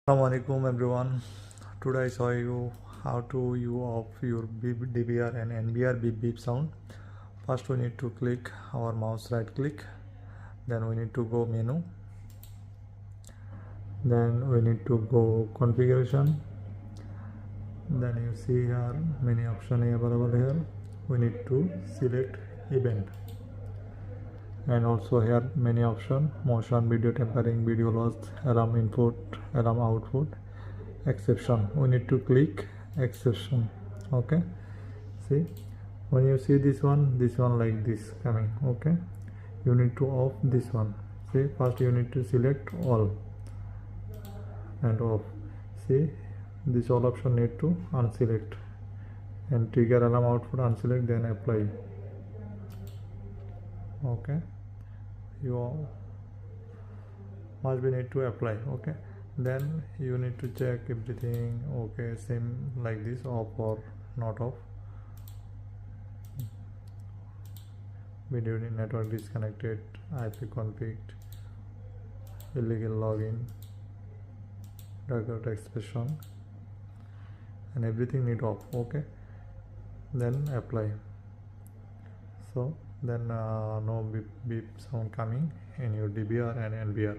Assalamualaikum everyone. Today I show you how to you off your DVR and NVR beep beep sound. First we need to click our mouse, right click, then we need to go menu, then we need to go configuration, then you see here many options available here. We need to select event, and also here many options: motion, video tempering, video loss, alarm input, alarm output, exception. We need to click exception. Okay, see, when you see this one like this coming, okay, you need to off this one. See, first you need to select all and off. See, this all option need to unselect, and trigger alarm output unselect, then apply. Okay, you must be need to apply. Okay, then you need to check everything okay, same like this, off or not off. Video network disconnected, IP config, illegal login, record expression, and everything need off. Okay, then apply. So then no beep beep sound coming in your DVR and NVR.